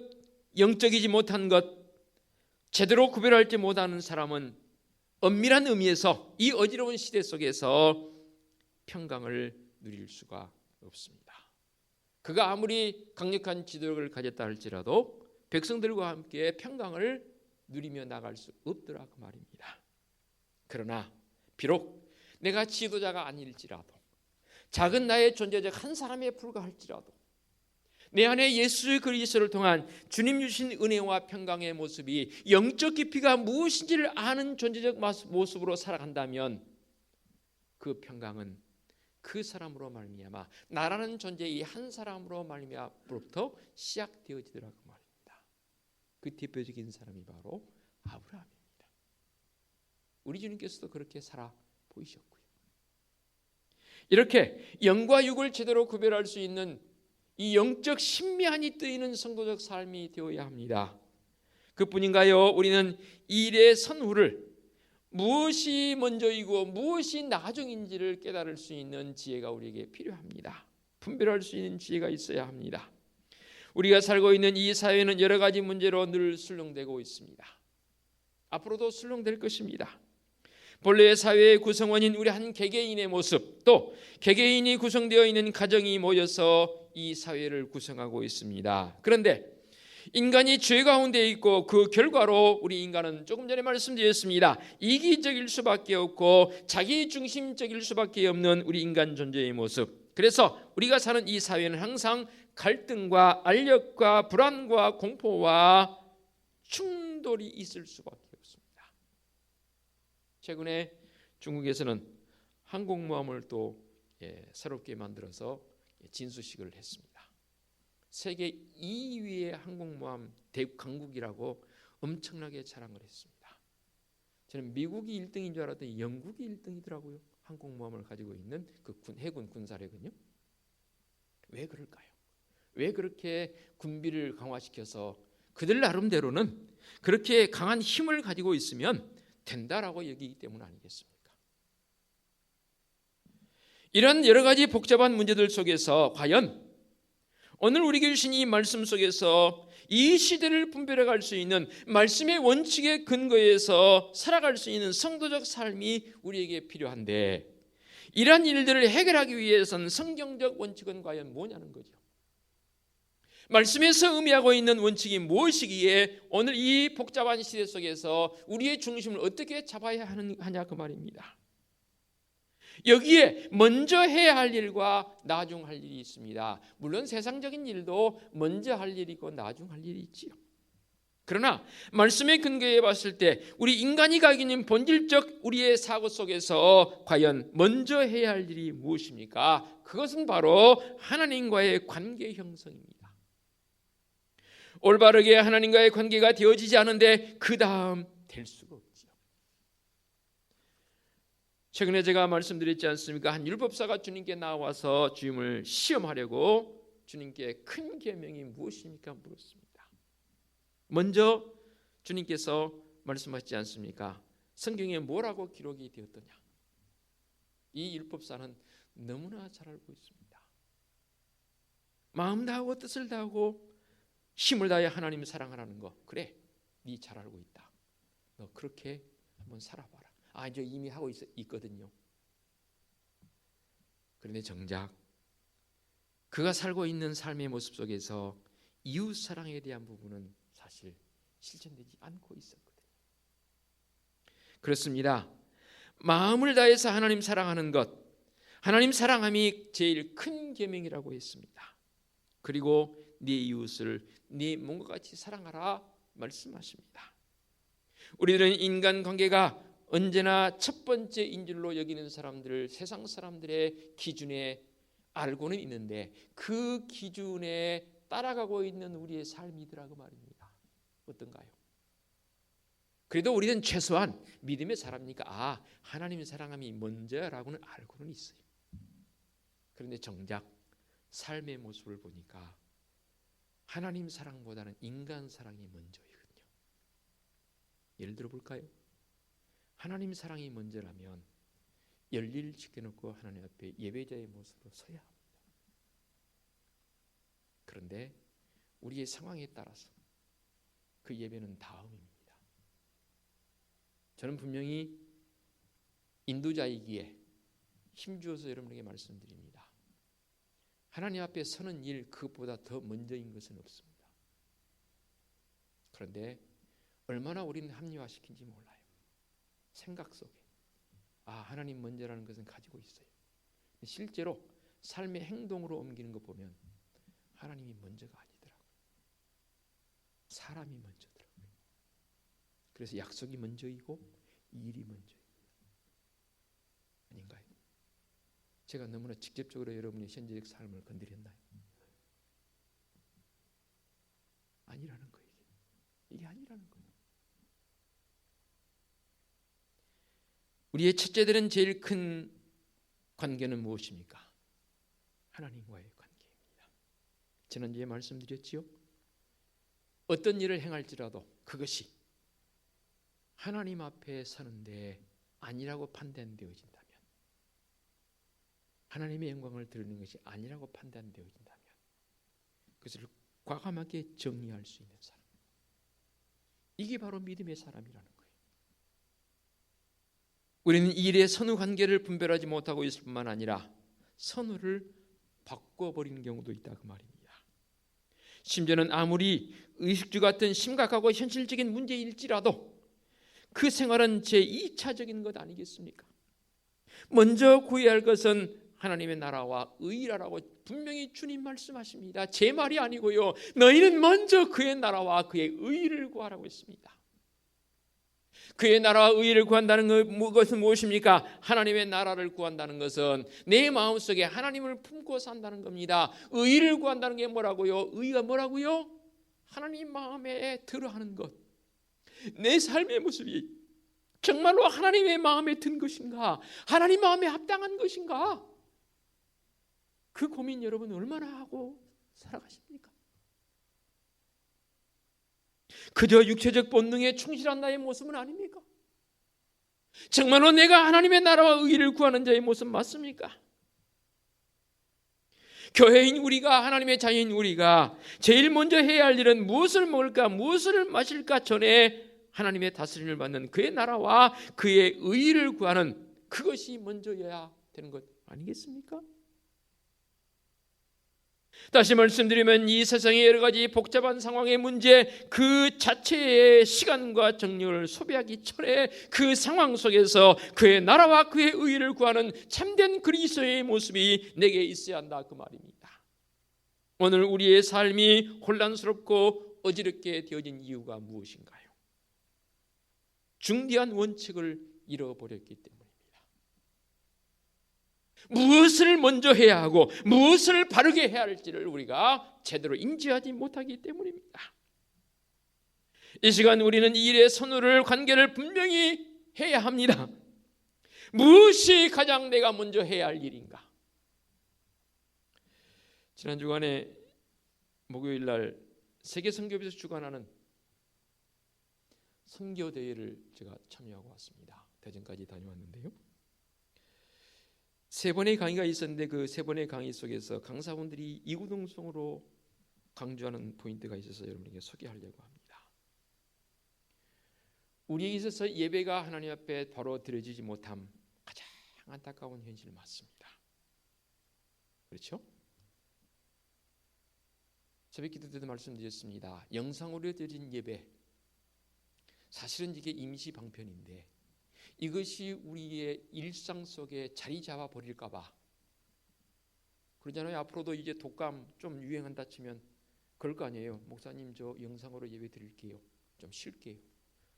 영적이지 못한 것 제대로 구별하지 못하는 사람은 엄밀한 의미에서 이 어지러운 시대 속에서 평강을 누릴 수가 없습니다. 그가 아무리 강력한 지도력을 가졌다 할지라도 백성들과 함께 평강을 누리며 나갈 수 없더라, 그 말입니다. 그러나 비록 내가 지도자가 아닐지라도, 작은 나의 존재적 한 사람에 불과할지라도 내 안에 예수 그리스도를 통한 주님 주신 은혜와 평강의 모습이 영적 깊이가 무엇인지를 아는 존재적 모습으로 살아간다면 그 평강은 그 사람으로 말미암아, 나라는 존재의 한 사람으로 말미암아부터 시작되어지더라, 그 말입니다. 그 대표적인 사람이 바로 아브라함입니다. 우리 주님께서도 그렇게 살아 보이셨고요. 이렇게 영과 육을 제대로 구별할 수 있는 이 영적 신미한이 뜨이는 성도적 삶이 되어야 합니다. 그뿐인가요? 우리는 일의 선후를, 무엇이 먼저이고 무엇이 나중인지를 깨달을 수 있는 지혜가 우리에게 필요합니다. 분별할 수 있는 지혜가 있어야 합니다. 우리가 살고 있는 이 사회는 여러 가지 문제로 늘 술렁대고 있습니다. 앞으로도 술렁댈 것입니다. 본래의 사회의 구성원인 우리 한 개개인의 모습, 또 개개인이 구성되어 있는 가정이 모여서 이 사회를 구성하고 있습니다. 그런데 인간이 죄 가운데 있고 그 결과로 우리 인간은 조금 전에 말씀드렸습니다. 이기적일 수밖에 없고 자기중심적일 수밖에 없는 우리 인간 존재의 모습. 그래서 우리가 사는 이 사회는 항상 갈등과 알력과 불안과 공포와 충돌이 있을 수밖에 없습니다. 최근에 중국에서는 항공모함을 또 새롭게 만들어서 진수식을 했습니다. 세계 2위의 항공모함 대강국이라고 엄청나게 자랑을 했습니다. 저는 미국이 1등인 줄 알았더니 영국이 1등이더라고요. 항공모함을 가지고 있는 그 해군 군사력은요. 왜 그럴까요? 왜 그렇게 군비를 강화시켜서 그들 나름대로는 그렇게 강한 힘을 가지고 있으면 된다라고 여기기 때문 아니겠습니까? 이런 여러 가지 복잡한 문제들 속에서 과연 오늘 우리에게 주신 이 말씀 속에서 이 시대를 분별해 갈 수 있는 말씀의 원칙에 근거해서 살아갈 수 있는 성도적 삶이 우리에게 필요한데, 이러한 일들을 해결하기 위해서는 성경적 원칙은 과연 뭐냐는 거죠. 말씀에서 의미하고 있는 원칙이 무엇이기에 오늘 이 복잡한 시대 속에서 우리의 중심을 어떻게 잡아야 하냐 그 말입니다. 여기에 먼저 해야 할 일과 나중 할 일이 있습니다. 물론 세상적인 일도 먼저 할 일이 있고 나중 할 일이 있지요. 그러나 말씀에 근거해 봤을 때 우리 인간이 가지고 있는 본질적 우리의 사고 속에서 과연 먼저 해야 할 일이 무엇입니까? 그것은 바로 하나님과의 관계 형성입니다. 올바르게 하나님과의 관계가 되어지지 않은데 그 다음 될 수가 없죠. 최근에 제가 말씀드렸지 않습니까? 한 율법사가 주님께 나와서 주님을 시험하려고 주님께 큰 계명이 무엇입니까? 물었습니다. 먼저 주님께서 말씀하시지 않습니까? 성경에 뭐라고 기록이 되었더냐? 이 율법사는 너무나 잘 알고 있습니다. 마음 다하고 뜻을 다하고 힘을 다해 하나님을 사랑하라는 거, 그래, 네 잘 알고 있다. 너 그렇게 한번 살아봐라. 아, 이제 이미 하고 있거든요. 그런데 정작 그가 살고 있는 삶의 모습 속에서 이웃 사랑에 대한 부분은 사실 실천되지 않고 있었거든요. 그렇습니다. 마음을 다해서 하나님 사랑하는 것, 하나님 사랑함이 제일 큰 계명이라고 했습니다. 그리고 네 이웃을 네 몸과 같이 사랑하라 말씀하십니다. 우리들은 인간관계가 언제나 첫 번째인 줄로 여기는 사람들을 세상 사람들의 기준에 알고는 있는데 그 기준에 따라가고 있는 우리의 삶이더라고 말입니다. 어떤가요? 그래도 우리는 최소한 믿음의 사람이니까 하나님의 사랑함이 먼저라고는 알고는 있어요. 그런데 정작 삶의 모습을 보니까 하나님 사랑보다는 인간 사랑이 먼저이거든요. 예를 들어 볼까요? 하나님 사랑이 먼저라면 열일 지켜놓고 하나님 앞에 예배자의 모습으로 서야 합니다. 그런데 우리의 상황에 따라서 그 예배는 다음입니다. 저는 분명히 인도자이기에 힘주어서 여러분에게 말씀드립니다. 하나님 앞에 서는 일 그것보다 더 먼저인 것은 없습니다. 그런데 얼마나 우리는 합리화시킨지 몰라요. 생각 속에 하나님 먼저라는 것은 가지고 있어요. 실제로 삶의 행동으로 옮기는 것 보면 하나님이 먼저가 아니더라고요. 사람이 먼저더라고요. 그래서 약속이 먼저이고 일이 먼저이고 아닌가요? 제가 너무나 직접적으로 여러분의 현재적 삶을 건드렸나요? 아니라는 거예요. 이게 아니라는 거예요. 우리의 첫째들은 제일 큰 관계는 무엇입니까? 하나님과의 관계입니다. 지난주에 말씀드렸지요. 어떤 일을 행할지라도 그것이 하나님 앞에 서는데 아니라고 판단되어진다면, 하나님의 영광을 드리는 것이 아니라고 판단되어진다면 그것을 과감하게 정리할 수 있는 사람, 이게 바로 믿음의 사람이라는 거예요. 우리는 이 일의 선후 관계를 분별하지 못하고 있을 뿐만 아니라 선후를 바꿔버리는 경우도 있다 그 말입니다. 심지어는 아무리 의식주 같은 심각하고 현실적인 문제일지라도 그 생활은 제2차적인 것 아니겠습니까? 먼저 구해야 할 것은 하나님의 나라와 의라라고 분명히 주님 말씀하십니다. 제 말이 아니고요. 너희는 먼저 그의 나라와 그의 의를 구하라고 했습니다. 그의 나라와 의를 구한다는 것은 무엇입니까? 하나님의 나라를 구한다는 것은 내 마음속에 하나님을 품고 산다는 겁니다. 의를 구한다는 게 뭐라고요? 의가 뭐라고요? 하나님 마음에 들어하는 것. 내 삶의 모습이 정말로 하나님의 마음에 든 것인가? 하나님 마음에 합당한 것인가? 그 고민 여러분 얼마나 하고 살아가십니까? 그저 육체적 본능에 충실한 나의 모습은 아닙니까? 정말로 내가 하나님의 나라와 의를 구하는 자의 모습 맞습니까? 교회인 우리가, 하나님의 자녀인 우리가 제일 먼저 해야 할 일은 무엇을 먹을까, 무엇을 마실까 전에 하나님의 다스림을 받는 그의 나라와 그의 의를 구하는 그것이 먼저여야 되는 것 아니겠습니까? 다시 말씀드리면 이 세상의 여러 가지 복잡한 상황의 문제 그 자체의 시간과 정력을 소비하기 전에 그 상황 속에서 그의 나라와 그의 의를 구하는 참된 그리스도의 모습이 내게 있어야 한다, 그 말입니다. 오늘 우리의 삶이 혼란스럽고 어지럽게 되어진 이유가 무엇인가요? 중대한 원칙을 잃어버렸기 때문입니다. 무엇을 먼저 해야 하고 무엇을 바르게 해야 할지를 우리가 제대로 인지하지 못하기 때문입니다. 이 시간 우리는 이 일의 선호를, 관계를 분명히 해야 합니다. 무엇이 가장 내가 먼저 해야 할 일인가? 지난 주간에 목요일 날 세계 선교협에서 주관하는 선교 대회를 제가 참여하고 왔습니다. 대전까지 다녀왔는데요. 3번의 강의가 있었는데 그 3번의 강의 속에서 강사분들이 이구동성으로 강조하는 포인트가 있어서 여러분에게 소개하려고 합니다. 우리에게 있어서 예배가 하나님 앞에 바로 드려지지 못함, 가장 안타까운 현실 맞습니다. 그렇죠? 새벽 기도 때도 말씀드렸습니다. 영상으로 드린 예배, 사실은 이게 임시 방편인데 이것이 우리의 일상 속에 자리 잡아 버릴까 봐 그러잖아요. 앞으로도 이제 독감 좀 유행한다 치면 그럴 거 아니에요. 목사님 저 영상으로 예배 드릴게요. 좀 쉴게요.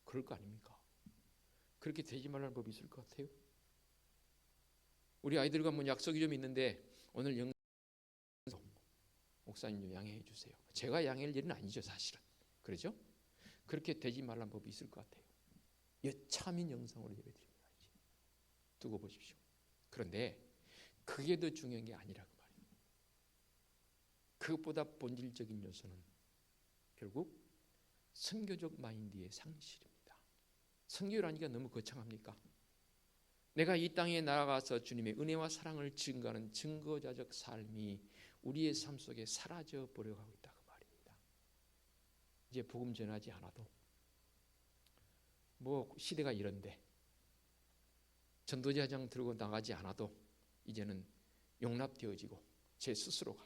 그럴 거 아닙니까? 그렇게 되지 말라는 법이 있을 것 같아요. 우리 아이들과 뭐 약속이 좀 있는데 오늘 영상 목사님 좀 양해해 주세요. 제가 양해할 일은 아니죠, 사실은. 그렇죠? 그렇게 되지 말라는 법이 있을 것 같아요. 여차하면 영상으로 예배드립니다. 두고 보십시오. 그런데 그게 더 중요한 게 아니라고 말이에요. 그것보다 본질적인 요소는 결국 선교적 마인드의 상실입니다. 선교라니까 너무 거창합니까? 내가 이 땅에 나아가서 주님의 은혜와 사랑을 증거하는 증거자적 삶이 우리의 삶 속에 사라져 버려가고 있다, 그 말입니다. 이제 복음 전하지 않아도 뭐 시대가 이런데 전도자장 들고 나가지 않아도 이제는 용납되어지고 제 스스로가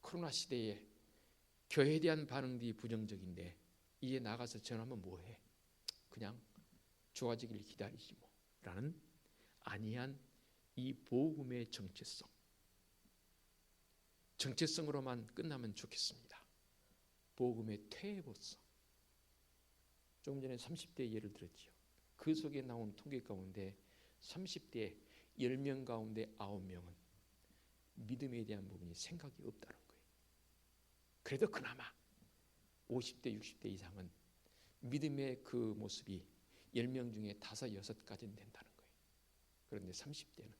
코로나 시대에 교회에 대한 반응들이 부정적인데 이에 나가서 전하면 뭐해? 그냥 좋아지길 기다리지 뭐 라는 아니한 이 복음의 정체성으로만 끝나면 좋겠습니다. 복음의 퇴보성. 조금 전에 30대 예를 들었죠. 그 속에 나온 통계 가운데 30대 10명 가운데 9명은 믿음에 대한 부분이 생각이 없다는 거예요. 그래도 그나마 50대 60대 이상은 믿음의 그 모습이 10명 중에 5, 6가지는 된다는 거예요. 그런데 30대는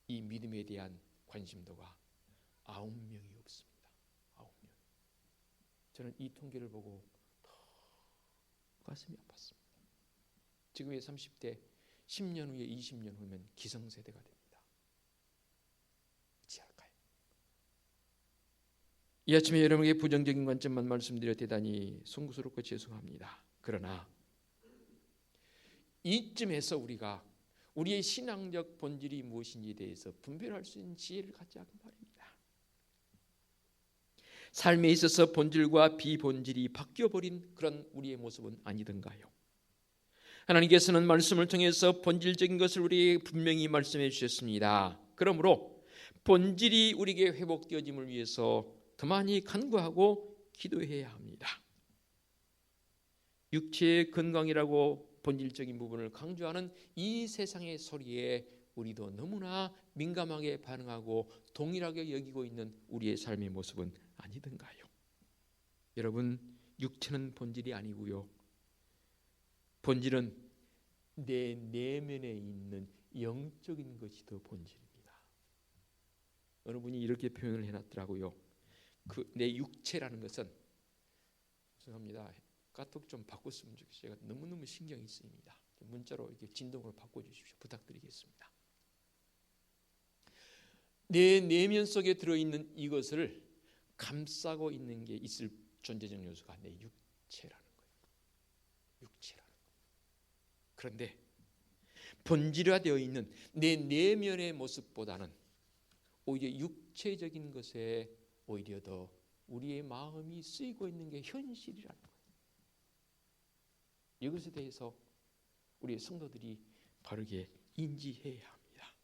이 믿음에 대한 관심도가 9명이 없습니다. 9명. 저는 이 통계를 보고 가슴이 아팠습니다. 지금의 30대 10년 후에 20년 후면 기성세대가 됩니다. 어찌할까요? 이 아침에 여러분에게 부정적인 관점만 말씀드려 대단히 송구스럽고 죄송합니다. 그러나 이쯤에서 우리가 우리의 신앙적 본질이 무엇인지에 대해서 분별할 수 있는 지혜를 갖자고 말입니다. 삶에 있어서 본질과 비본질이 바뀌어버린 그런 우리의 모습은 아니던가요? 하나님께서는 말씀을 통해서 본질적인 것을 우리에게 분명히 말씀해 주셨습니다. 그러므로 본질이 우리에게 회복되어짐을 위해서 더 많이 간구하고 기도해야 합니다. 육체의 건강이라고 본질적인 부분을 강조하는 이 세상의 소리에 우리도 너무나 민감하게 반응하고 동일하게 여기고 있는 우리의 삶의 모습은 아니던가요? 여러분, 육체는 본질이 아니고요. 본질은 내 내면에 있는 영적인 것이 더 본질입니다. 어느 분이 이렇게 표현을 해놨더라고요. 그 내 육체라는 것은, 죄송합니다. 까톡 좀 바꿨으면 좋겠어요. 제가 너무너무 신경이 쓰입니다. 문자로 이렇게 진동을 바꿔주십시오. 부탁드리겠습니다. 내 내면 속에 들어있는 이것을 감싸고 있는 게 있을 존재적 요소가 내 육체라는 거예요. 육체라는 거예요. 그런데 본질화되어 있는 내 내면의 모습보다는 오히려 육체적인 것에 오히려 더 우리의 마음이 쓰이고 있는 게 현실이라는 거예요. 이것에 대해서 우리 성도들이 바르게 인지해야 합니다.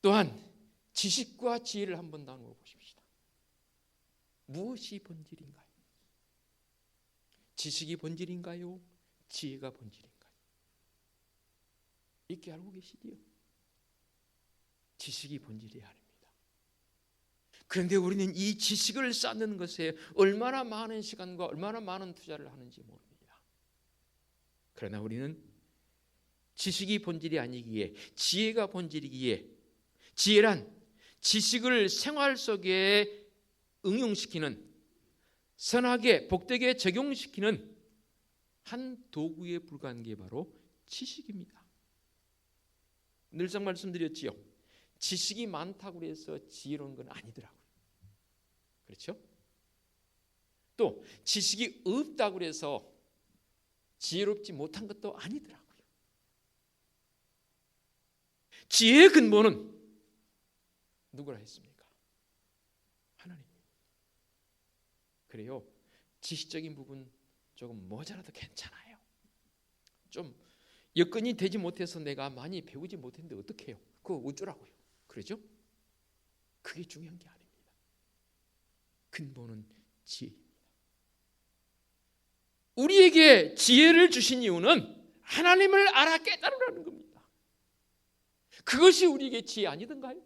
또한 지식과 지혜를 한번 나누어 보십시다. 무엇이 본질인가요? 지식이 본질인가요? 지혜가 본질인가요? 이렇게 알고 계시지요? 지식이 본질이야 합니다. 그런데 우리는 이 지식을 쌓는 것에 얼마나 많은 시간과 얼마나 많은 투자를 하는지 모릅니다. 그러나 우리는 지식이 본질이 아니기에, 지혜가 본질이기에, 지혜란 지식을 생활 속에 응용시키는, 선하게 복되게 적용시키는 한 도구에 불과한 게 바로 지식입니다. 늘상 말씀드렸지요. 지식이 많다고 해서 지혜로운 건 아니더라고요. 그렇죠? 또 지식이 없다고 해서 지혜롭지 못한 것도 아니더라고요. 지혜의 근본은 누구라 했습니까? 하나님입니다. 그래요. 지식적인 부분 조금 모자라도 괜찮아요. 좀 여건이 되지 못해서 내가 많이 배우지 못했는데 어떡해요? 그거 어쩌라고요? 그러죠? 그게 중요한 게 아닙니다. 근본은 지혜입니다. 우리에게 지혜를 주신 이유는 하나님을 알아 깨달으라는 겁니다. 그것이 우리에게 지혜 아니던가요?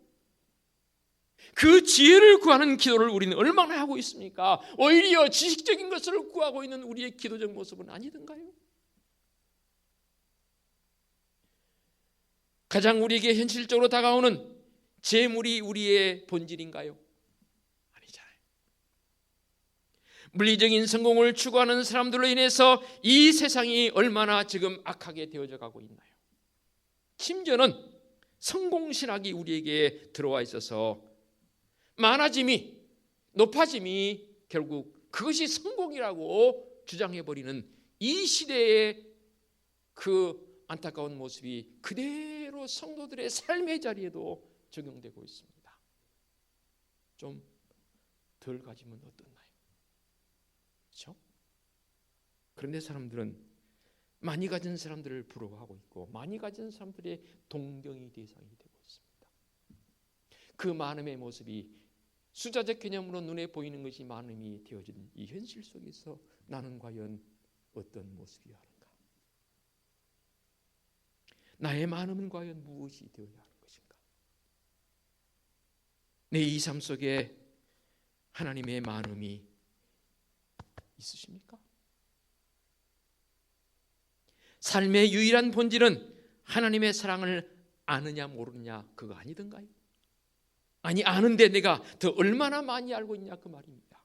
그 지혜를 구하는 기도를 우리는 얼마나 하고 있습니까? 오히려 지식적인 것을 구하고 있는 우리의 기도적 모습은 아니던가요? 가장 우리에게 현실적으로 다가오는 재물이 우리의 본질인가요? 아니잖아요. 물리적인 성공을 추구하는 사람들로 인해서 이 세상이 얼마나 지금 악하게 되어져 가고 있나요? 심지어는 성공신학이 우리에게 들어와 있어서 많아짐이, 높아짐이 결국 그것이 성공이라고 주장해버리는 이 시대의 그 안타까운 모습이 그대로 성도들의 삶의 자리에도 적용되고 있습니다. 좀 덜 가지면 어떻나요? 그렇죠? 그런데 사람들은 많이 가진 사람들을 부러워하고 있고 많이 가진 사람들의 동경의 대상이 되고 있습니다. 그 많음의 모습이 숫자적 개념으로 눈에 보이는 것이 많음이 되어진 이 현실 속에서 나는 과연 어떤 모습이어야 하는가? 나의 많음은 과연 무엇이 되어야 하는 것인가? 내 이 삶 속에 하나님의 많음이 있으십니까? 삶의 유일한 본질은 하나님의 사랑을 아느냐 모르느냐 그거 아니던가요? 아니 아는데 내가 더 얼마나 많이 알고 있냐 그 말입니다.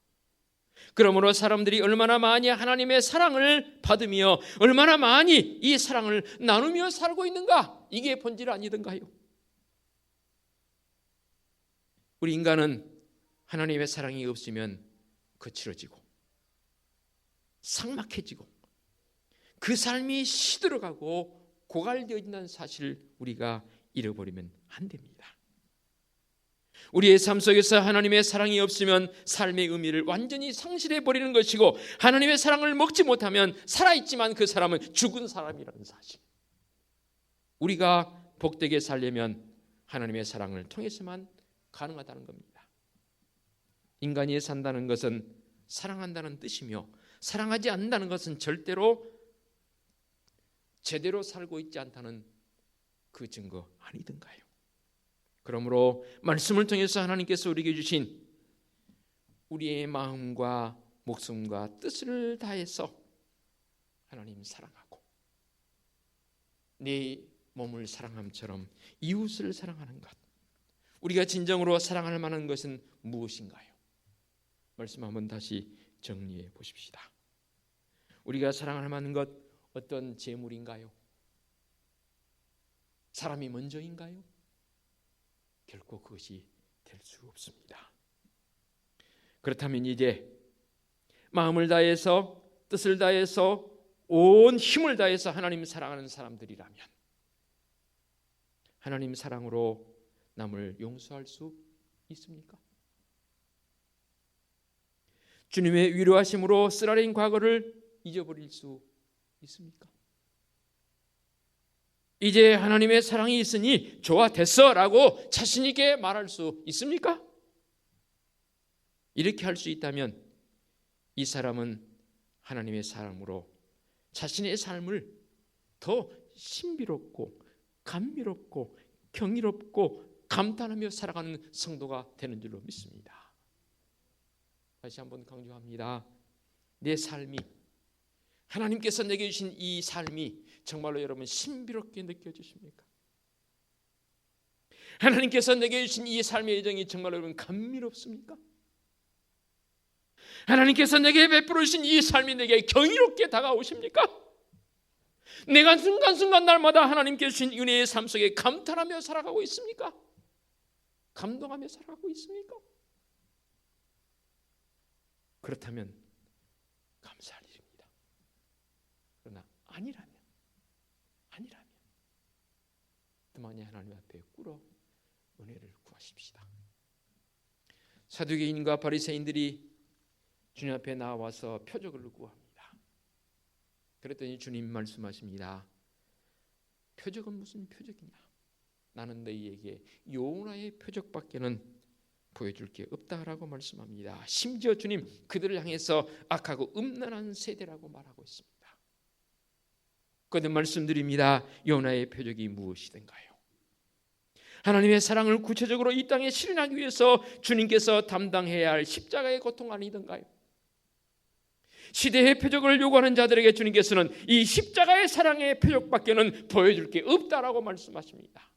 그러므로 사람들이 얼마나 많이 하나님의 사랑을 받으며 얼마나 많이 이 사랑을 나누며 살고 있는가 이게 본질 아니던가요? 우리 인간은 하나님의 사랑이 없으면 거칠어지고 삭막해지고 그 삶이 시들어가고 고갈되어진다는 사실을 우리가 잃어버리면 안 됩니다. 우리의 삶 속에서 하나님의 사랑이 없으면 삶의 의미를 완전히 상실해버리는 것이고 하나님의 사랑을 먹지 못하면 살아있지만 그 사람은 죽은 사람이라는 사실. 우리가 복되게 살려면 하나님의 사랑을 통해서만 가능하다는 겁니다. 인간이 산다는 것은 사랑한다는 뜻이며 사랑하지 않는다는 것은 절대로 제대로 살고 있지 않다는 그 증거 아니던가요? 그러므로 말씀을 통해서 하나님께서 우리에게 주신 우리의 마음과 목숨과 뜻을 다해서 하나님 사랑하고 내 몸을 사랑함처럼 이웃을 사랑하는 것, 우리가 진정으로 사랑할 만한 것은 무엇인가요? 말씀 한번 다시 정리해 보십시다. 우리가 사랑할 만한 것 어떤 재물인가요? 사람이 먼저인가요? 결코 그것이 될 수 없습니다. 그렇다면 이제 마음을 다해서 뜻을 다해서 온 힘을 다해서 하나님 사랑하는 사람들이라면 하나님 사랑으로 남을 용서할 수 있습니까? 주님의 위로하심으로 쓰라린 과거를 잊어버릴 수 있습니까? 이제 하나님의 사랑이 있으니 좋아 됐어 라고 자신 있게 말할 수 있습니까? 이렇게 할 수 있다면 이 사람은 하나님의 사랑으로 자신의 삶을 더 신비롭고 감미롭고 경이롭고 감탄하며 살아가는 성도가 되는 줄로 믿습니다. 다시 한번 강조합니다. 내 삶이, 하나님께서 내게 주신 이 삶이 정말로 여러분 신비롭게 느껴지십니까? 하나님께서 내게 주신 이 삶의 여정이 정말로 여러분 감미롭습니까? 하나님께서 내게 베풀어 주신 이 삶이 내게 경이롭게 다가오십니까? 내가 순간순간 날마다 하나님께 주신 은혜의 삶 속에 감탄하며 살아가고 있습니까? 감동하며 살아가고 있습니까? 그렇다면 감사할 일입니다. 그러나 아니라면 그만이 하나님 앞에 꿇어 은혜를 구하십시다. 사두개인과 바리새인들이 주님 앞에 나와서 표적을 구합니다. 그랬더니 주님 말씀하십니다. 표적은 무슨 표적이냐? 나는 너희에게 요나의 표적밖에는 보여줄 게 없다라고 말씀합니다. 심지어 주님 그들을 향해서 악하고 음란한 세대라고 말하고 있습니다. 거듭 말씀드립니다. 요나의 표적이 무엇이든가요? 하나님의 사랑을 구체적으로 이 땅에 실현하기 위해서 주님께서 담당해야 할 십자가의 고통 아니던가요? 시대의 표적을 요구하는 자들에게 주님께서는 이 십자가의 사랑의 표적밖에는 보여줄 게 없다라고 말씀하십니다.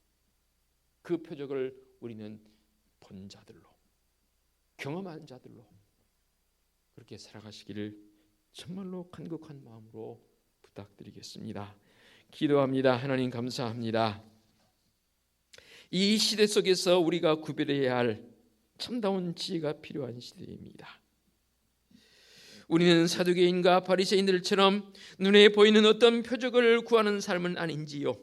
그 표적을 우리는 본 자들로, 경험한 자들로 그렇게 살아가시기를 정말로 간곡한 마음으로 부탁드리겠습니다. 기도합니다. 하나님 감사합니다. 이 시대 속에서 우리가 구별해야 할 참다운 지혜가 필요한 시대입니다. 우리는 사두개인과 바리새인들처럼 눈에 보이는 어떤 표적을 구하는 삶은 아닌지요.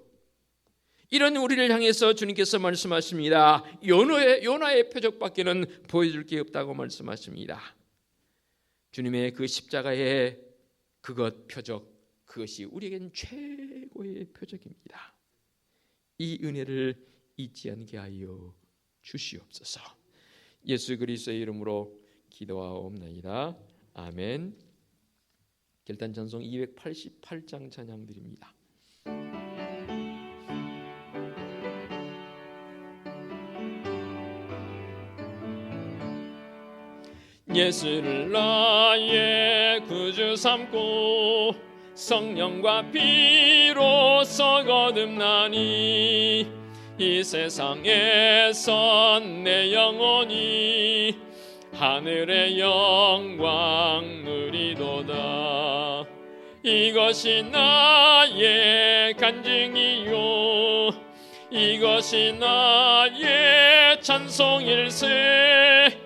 이런 우리를 향해서 주님께서 말씀하십니다. 요나의 표적밖에는 보여줄 게 없다고 말씀하십니다. 주님의 그 십자가의 그것 표적, 그것이 우리에겐 최고의 표적입니다. 이 은혜를 잊지 않게 하여 주시옵소서. 예수 그리스도의 이름으로 기도하옵나이다. 아멘. 결단 찬송 288장 찬양드립니다. 예수를 나의 구주 삼고 성령과 피로써 거듭나니 이 세상에선 내 영혼이 하늘의 영광 누리도다. 이것이 나의 간증이요 이것이 나의 찬송일세.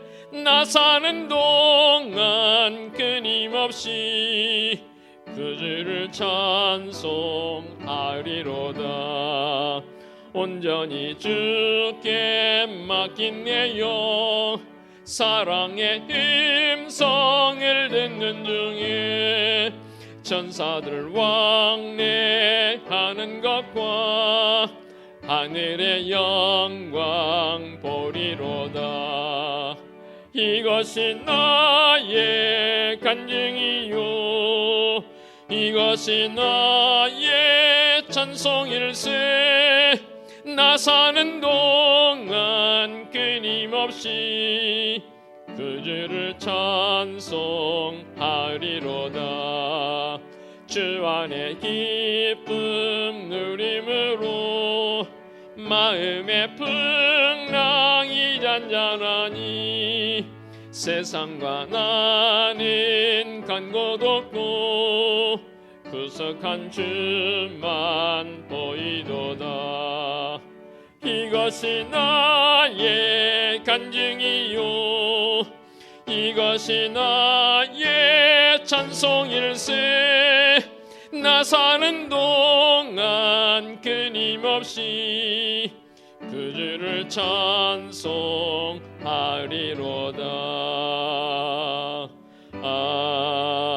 나 사는 동안 끊임없이 그 주를 찬송하리로다. 온전히 주께 맡긴 내 영 사랑의 음성을 듣는 중에 천사들 왕래하는 것과 하늘의 영광 보리로다. 이것이 나의 간증이요 이것이 나의 찬송일세. 나 사는 동안 끊임없이 그 주를 찬송하리로다. 주 안에 기쁨 누림으로 마음의 풍랑이 잔잔하니 세상과 나는 간 곳 없고 구속한 주만 보이도다. 이것이 나의 간증이요 이것이 나의 찬송일세. 나 사는 동안 끊임없이 주를 찬송하리로다. 아멘.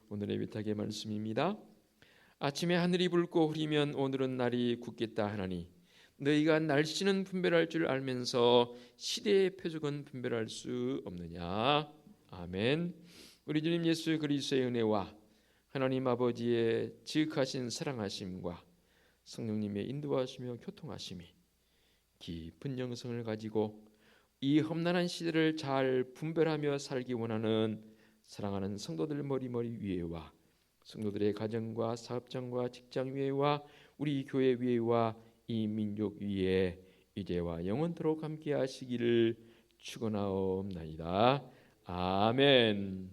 오늘의 위탁의 말씀입니다. 아침에 하늘이 붉고 흐리면 오늘은 날이 굳겠다 하나니 너희가 날씨는 분별할 줄 알면서 시대의 표적은 분별할 수 없느냐. 아멘. 우리 주님 예수 그리스도의 은혜와 하나님 아버지의 지극하신 사랑하심과 성령님의 인도하시며 교통하심이 깊은 영성을 가지고 이 험난한 시대를 잘 분별하며 살기 원하는 사랑하는 성도들 머리머리 위에와 성도들의 가정과 사업장과 직장 위에와 우리 교회 위에와 이 민족 위에 이제와 영원토록 함께 하시기를 축원하옵나이다. 아멘.